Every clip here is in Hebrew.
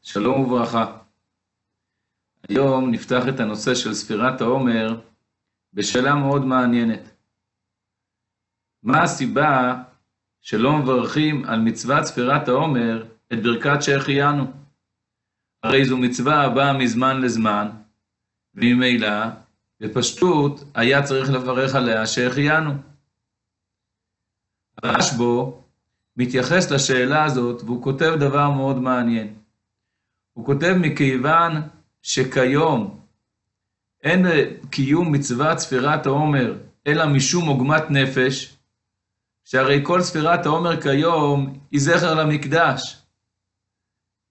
שלום וברכה. היום נפתח את הנושא של ספירת העומר בשאלה מאוד מעניינת. מה הסיבה שלא מברכים על מצוות ספירת העומר את ברכת שהחיינו? הרי זו מצווה הבאה מזמן לזמן, וממילא בפשטות היה צריך לברך עליה שהחיינו. הרשב"א מתייחס לשאלה הזאת והוא כותב דבר מאוד מעניין. הוא כותב מכיוון שכיום אין קיום מצוות ספירת העומר אלא משום עוגמת נפש, שהרי כל ספירת העומר כיום היא זכר למקדש.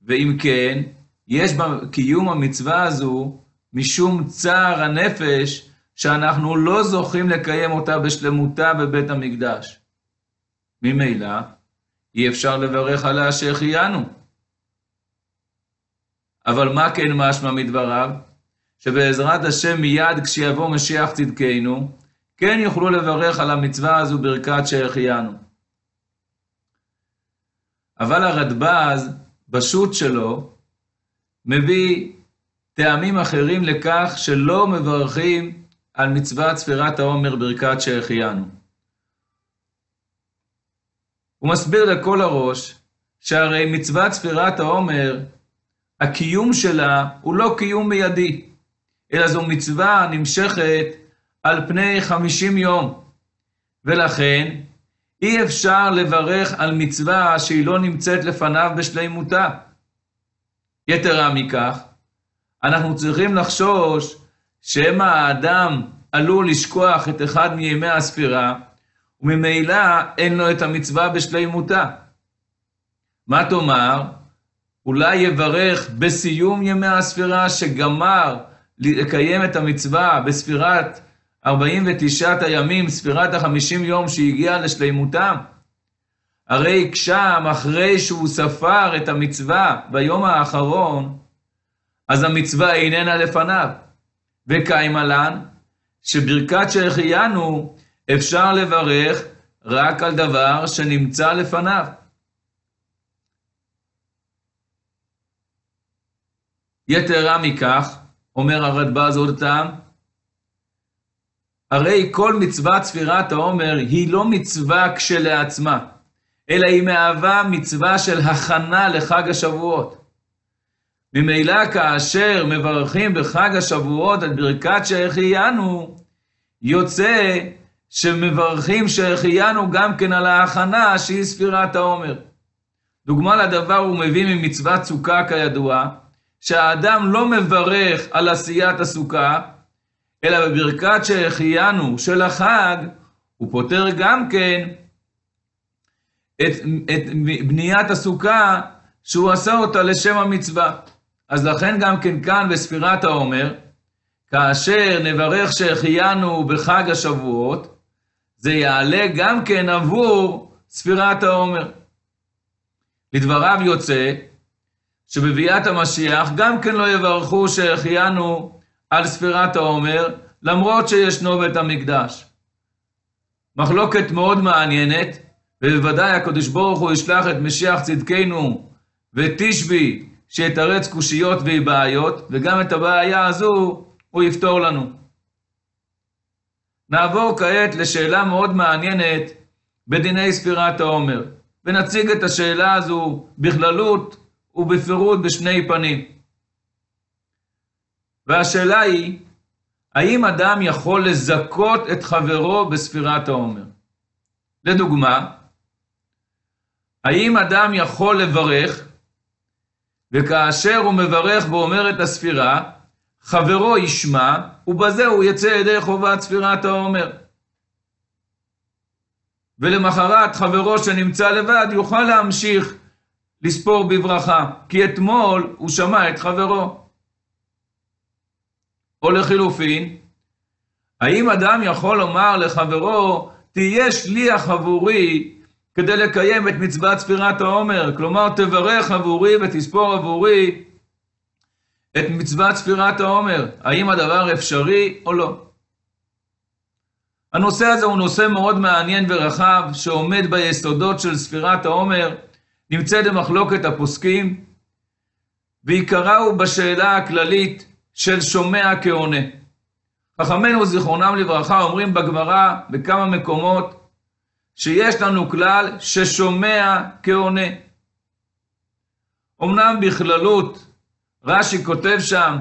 ואם כן, יש בקיום המצווה הזו משום צער הנפש שאנחנו לא זוכים לקיים אותה בשלמותה בבית המקדש. ממילא אי אפשר לברך עליה שהחיינו. אבל מה כן משמע מדבריו? שבעזרת השם מיד כשיבוא משיח צדקנו, כן יוכלו לברך על המצווה הזו ברכת שהחיינו. אבל הרדב"ז בשו"ת שלו מביא טעמים אחרים לכך שלא מברכים על מצוות ספירת העומר ברכת שהחיינו. הוא מסביר לכל הראש שהרי מצוות ספירת העומר הקיום שלה הוא לא קיום מיידי, אלא זו מצווה נמשכת על פני 50 יום. ולכן אי אפשר לברך על מצווה שהיא לא נמצאת לפניו בשלימותה. יתרה מכך, אנחנו צריכים לחשוש שמא האדם עלול לשכוח את אחד מימי הספירה, וממילא אין לו את המצווה בשלימותה. מה תאמר? אולי יברך בסיום ימי הספירה שגמר לקיים את המצווה בספירת 49 הימים, ספירת ה-50 יום שהגיע לשלימותם. הרי שם, אחרי שהוא ספר את המצווה ביום האחרון, אז המצווה איננה לפניו. וקיימלן, שברכת שהחיינו אפשר לברך רק על דבר שנמצא לפניו. יתרה מכך, אומר הרדב"ז עוד טעם, הרי כל מצוות ספירת העומר היא לא מצווה כשלעצמה, אלא היא מהווה מצווה של הכנה לחג השבועות. ממילא כאשר מברכים בחג השבועות את ברכת שהחיינו, יוצא שמברכים שהחיינו גם כן על ההכנה שהיא ספירת העומר. דוגמה לדבר הוא מביא ממצוות סוכה כידוע, שהאדם לא מברך על עשיית הסוכה, אלא בברכת שהחיינו של החג, הוא פותר גם כן את בניית הסוכה שהוא עשה אותה לשם המצווה. אז לכן גם כן כאן בספירת העומר, כאשר נברך שהחיינו בחג השבועות, זה יעלה גם כן עבור ספירת העומר. לדבריו יוצא, שבביאת המשיח גם כן לא יברכו שהחיינו על ספירת העומר, למרות שישנו בית המקדש. מחלוקת מאוד מעניינת, ובוודאי הקדוש ברוך הוא ישלח את משיח צדקנו ותשבי שיתרץ קושיות ובעיות, וגם את הבעיה הזו הוא יפתור לנו. נעבור כעת לשאלה מאוד מעניינת בדיני ספירת העומר, ונציג את השאלה הזו בכללות ובפירוט בשני פנים. והשאלה היא, האם אדם יכול לזכות את חברו בספירת העומר? לדוגמה, האם אדם יכול לברך, וכאשר הוא מברך ואומר את הספירה, חברו ישמע, ובזה הוא יצא ידי חובת ספירת העומר. ולמחרת חברו שנמצא לבד יוכל להמשיך לספור בברכה, כי אתמול הוא שמע את חברו. או לחילופין, האם אדם יכול לומר לחברו, תהיה שליח עבורי כדי לקיים את מצוות ספירת העומר, כלומר תברך עבורי ותספור עבורי את מצוות ספירת העומר, האם הדבר אפשרי או לא? הנושא הזה הוא נושא מאוד מעניין ורחב, שעומד ביסודות של ספירת העומר, נמצא במחלוקת הפוסקים, ועיקרה בשאלה הכללית של שומע כעונה. חכמינו זיכרונם לברכה אומרים בגמרא בכמה מקומות שיש לנו כלל ששומע כעונה. אמנם בכללות רש"י כותב שם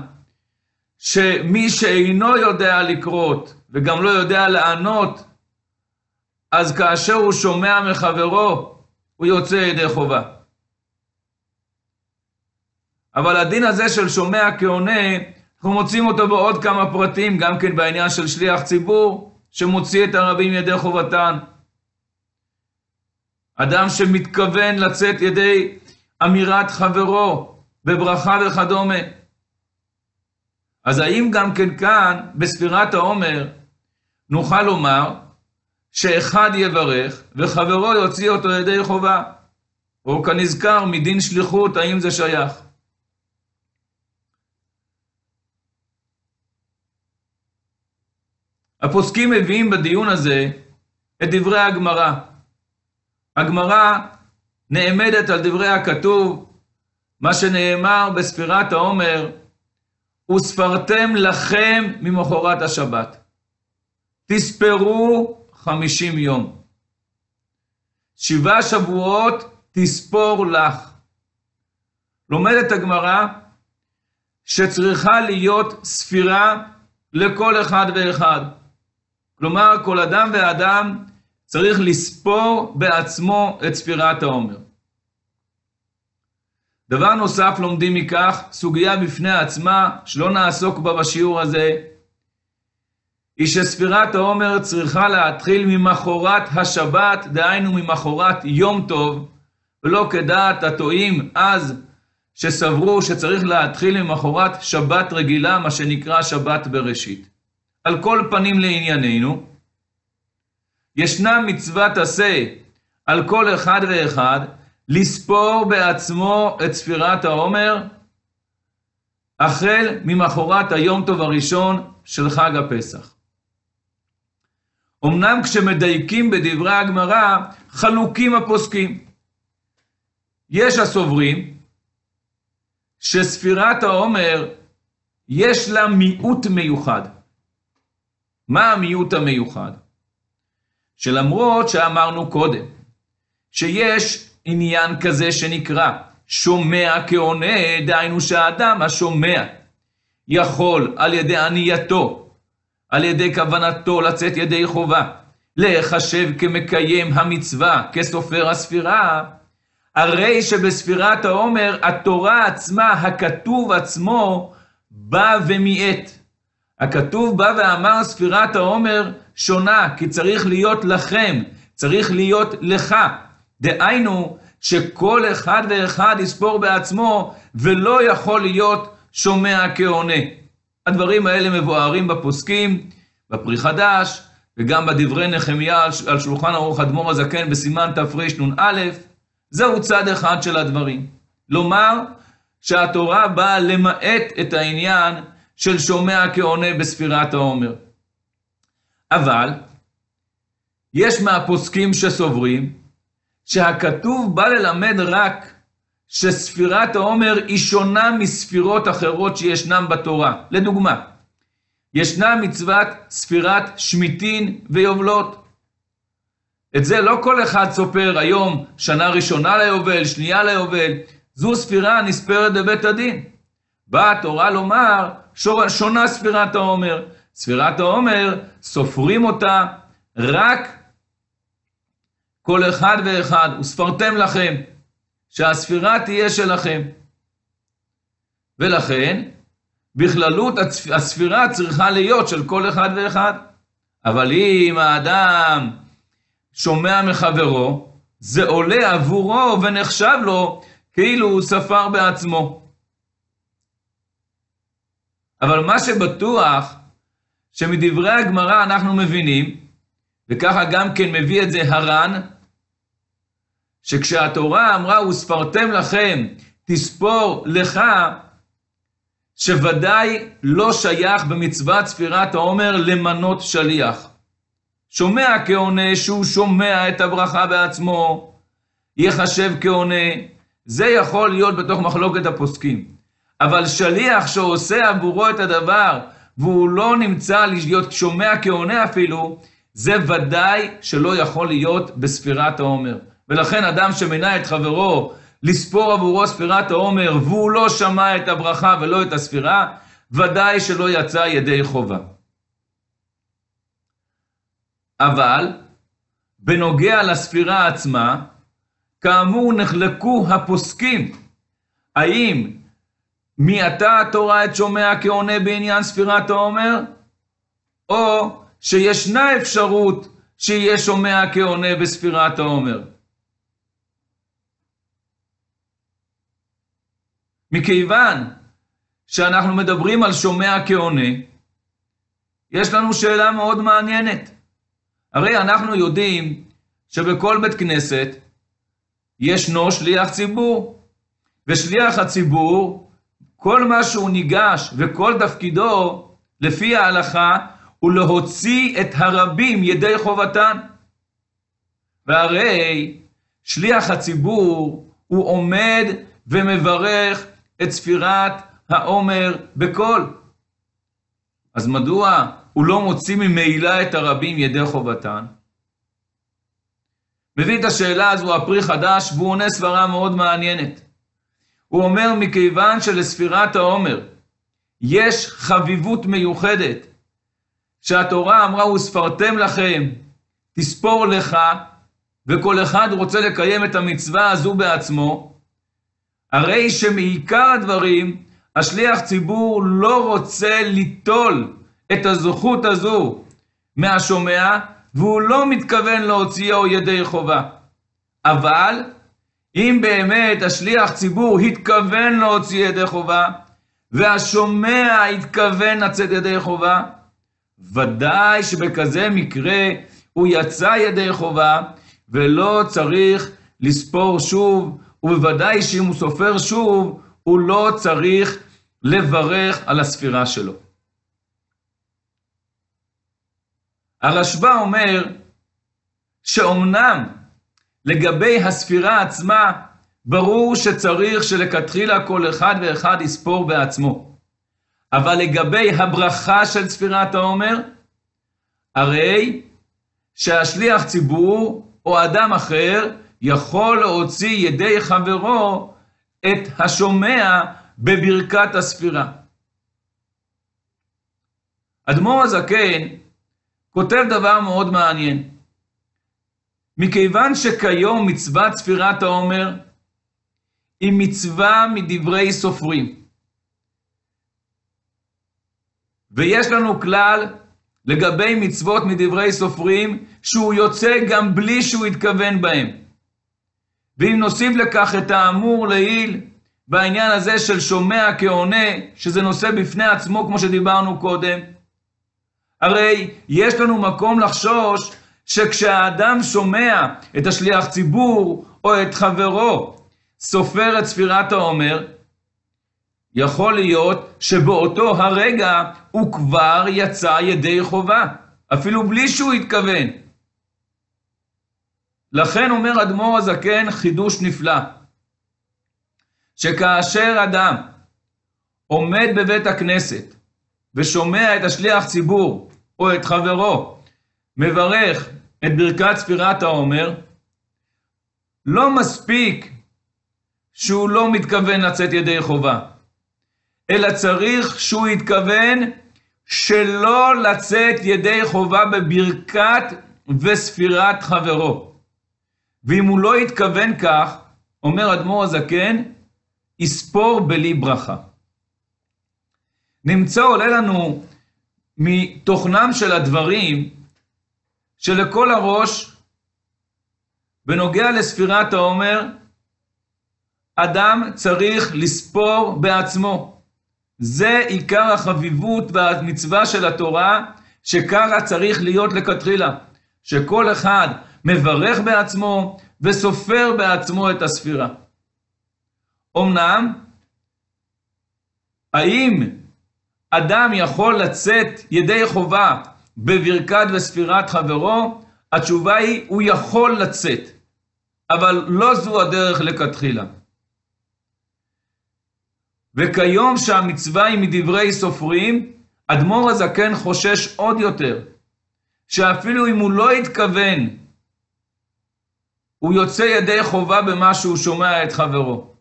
שמי שאינו יודע לקרות וגם לא יודע לענות, אז כאשר הוא שומע מחברו הוא יוצא ידי חובה. אבל הדין הזה של שומע כעונה, אנחנו מוצאים אותו בעוד כמה פרטים, גם כן בעניין של שליח ציבור, שמוציא את הרבים ידי חובתן. אדם שמתכוון לצאת ידי אמירת חברו, בברכה וכדומה. אז האם גם כן כאן, בספירת העומר, נוכל לומר, שאחד יברך, וחברו יוציא אותו ידי חובה? או כנזכר מדין שליחות, האם זה שייך? הפוסקים מביאים בדיון הזה את דברי הגמרא. הגמרא נעמדת על דברי הכתוב, מה שנאמר בספירת העומר, וספרתם לכם ממחרת השבת. תספרו 50 יום. 7 שבועות תספור לך. לומדת הגמרא שצריכה להיות ספירה לכל אחד ואחד. כלומר, כל אדם ואדם צריך לספור בעצמו את ספירת העומר. דבר נוסף לומדים מכך, סוגיה בפני עצמה, שלא נעסוק בה בשיעור הזה, היא שספירת העומר צריכה להתחיל ממחרת השבת, דהיינו ממחרת יום טוב, ולא כדעת הטועים אז שסברו שצריך להתחיל ממחרת שבת רגילה, מה שנקרא שבת בראשית. על כל פנים לענייננו, ישנה מצוות עשה על כל אחד ואחד לספור בעצמו את ספירת העומר החל ממחרת היום טוב הראשון של חג הפסח. אמנם כשמדייקים בדברי הגמרא חלוקים הפוסקים. יש הסוברים שספירת העומר יש לה מיעוט מיוחד. מה המיעוט המיוחד? שלמרות שאמרנו קודם, שיש עניין כזה שנקרא שומע כעונה, דהיינו שהאדם השומע יכול על ידי ענייתו, על ידי כוונתו לצאת ידי חובה, להיחשב כמקיים המצווה, כסופר הספירה, הרי שבספירת העומר התורה עצמה, הכתוב עצמו, בא ומיעט. הכתוב בא ואמר ספירת העומר שונה, כי צריך להיות לכם, צריך להיות לך. דהיינו שכל אחד ואחד יספור בעצמו, ולא יכול להיות שומע כעונה. הדברים האלה מבוארים בפוסקים, בפרי חדש, וגם בדברי נחמיה על שולחן ערוך אדמו"ר הזקן בסימן תרנ"א. זהו צד אחד של הדברים. לומר שהתורה באה למעט את העניין של שומע כעונה בספירת העומר. אבל יש מהפוסקים שסוברים שהכתוב בא ללמד רק שספירת העומר היא שונה מספירות אחרות שישנם בתורה. לדוגמה, ישנה מצוות ספירת שמיטין ויובלות. את זה לא כל אחד סופר היום, שנה ראשונה ליובל, שנייה ליובל. זו ספירה נספרת בבית הדין. באה התורה לומר, שונה ספירת העומר. ספירת העומר, סופרים אותה רק כל אחד ואחד, וספרתם לכם, שהספירה תהיה שלכם. ולכן, בכללות הספירה צריכה להיות של כל אחד ואחד. אבל אם האדם שומע מחברו, זה עולה עבורו ונחשב לו כאילו הוא ספר בעצמו. אבל מה שבטוח, שמדברי הגמרא אנחנו מבינים, וככה גם כן מביא את זה הר"ן, שכשהתורה אמרה וספרתם לכם, תספור לך, שוודאי לא שייך במצוות ספירת העומר למנות שליח. שומע כעונה שהוא שומע את הברכה בעצמו, יחשב כעונה, זה יכול להיות בתוך מחלוקת הפוסקים. אבל שליח שעושה עבורו את הדבר, והוא לא נמצא להיות שומע כעונה אפילו, זה ודאי שלא יכול להיות בספירת העומר. ולכן אדם שמינה את חברו לספור עבורו ספירת העומר, והוא לא שמע את הברכה ולא את הספירה, ודאי שלא יצא ידי חובה. אבל בנוגע לספירה עצמה, כאמור נחלקו הפוסקים, האם מעתה התורה את שומע כעונה בעניין ספירת העומר, או שישנה אפשרות שיהיה שומע כעונה בספירת העומר. מכיוון שאנחנו מדברים על שומע כעונה, יש לנו שאלה מאוד מעניינת. הרי אנחנו יודעים שבכל בית כנסת ישנו שליח ציבור, ושליח הציבור, כל מה שהוא ניגש וכל תפקידו לפי ההלכה, הוא להוציא את הרבים ידי חובתן. והרי שליח הציבור הוא עומד ומברך את ספירת העומר בקול. אז מדוע הוא לא מוציא ממעילה את הרבים ידי חובתן? מביא את השאלה הזו הפרי חדש, והוא עונה סברה מאוד מעניינת. הוא אומר, מכיוון שלספירת העומר יש חביבות מיוחדת, שהתורה אמרה, וספרתם לכם, תספור לך, וכל אחד רוצה לקיים את המצווה הזו בעצמו, הרי שמעיקר הדברים, השליח ציבור לא רוצה ליטול את הזכות הזו מהשומע, והוא לא מתכוון להוציאו ידי חובה. אבל אם באמת השליח ציבור התכוון להוציא ידי חובה, והשומע התכוון לצאת ידי חובה, ודאי שבכזה מקרה הוא יצא ידי חובה, ולא צריך לספור שוב, ובוודאי שאם הוא סופר שוב, הוא לא צריך לברך על הספירה שלו. הרשב"א אומר שאומנם לגבי הספירה עצמה, ברור שצריך שלכתחילה כל אחד ואחד יספור בעצמו. אבל לגבי הברכה של ספירת העומר, הרי שהשליח ציבור או אדם אחר יכול להוציא ידי חברו את השומע בברכת הספירה. אדמו"ר הזקן כותב דבר מאוד מעניין. מכיוון שכיום מצוות ספירת העומר היא מצווה מדברי סופרים, ויש לנו כלל לגבי מצוות מדברי סופרים שהוא יוצא גם בלי שהוא התכוון בהם. ואם נוסיף לכך את האמור לעיל בעניין הזה של שומע כעונה, שזה נושא בפני עצמו כמו שדיברנו קודם, הרי יש לנו מקום לחשוש שכשהאדם שומע את השליח ציבור או את חברו סופר את ספירת העומר, יכול להיות שבאותו הרגע הוא כבר יצא ידי חובה, אפילו בלי שהוא התכוון. לכן אומר אדמו"ר הזקן חידוש נפלא, שכאשר אדם עומד בבית הכנסת ושומע את השליח ציבור או את חברו מברך את ברכת ספירת העומר, לא מספיק שהוא לא מתכוון לצאת ידי חובה, אלא צריך שהוא יתכוון שלא לצאת ידי חובה בברכת וספירת חברו. ואם הוא לא יתכוון כך, אומר אדמו"ר הזקן, יספור בלי ברכה. נמצא עולה לנו מתוכנם של הדברים שלכל הראש בנוגע לספירת העומר, אדם צריך לספור בעצמו. זה עיקר החביבות והמצווה של התורה, שככה צריך להיות לכתחילה, שכל אחד מברך בעצמו וסופר בעצמו את הספירה. אמנם, האם אדם יכול לצאת ידי חובה בברכת וספירת חברו? התשובה היא, הוא יכול לצאת, אבל לא זו הדרך לכתחילה. וכיום שהמצווה היא מדברי סופרים, אדמו"ר הזקן חושש עוד יותר, שאפילו אם הוא לא התכוון, הוא יוצא ידי חובה במה שהוא שומע את חברו.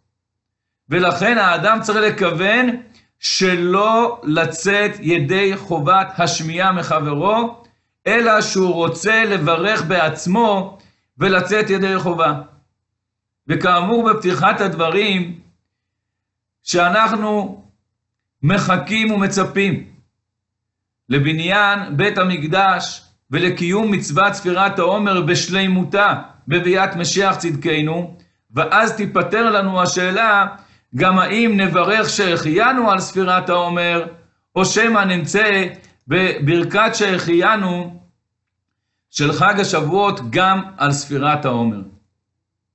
ולכן האדם צריך לכוון שלא לצאת ידי חובת השמיעה מחברו, אלא שהוא רוצה לברך בעצמו ולצאת ידי חובה. וכאמור בפתיחת הדברים, שאנחנו מחכים ומצפים לבניין בית המקדש ולקיום מצוות ספירת העומר בשלימותה בביאת משיח צדקנו, ואז תיפטר לנו השאלה גם האם נברך שהחיינו על ספירת העומר, או שמא נמצא בברכת שהחיינו של חג השבועות גם על ספירת העומר.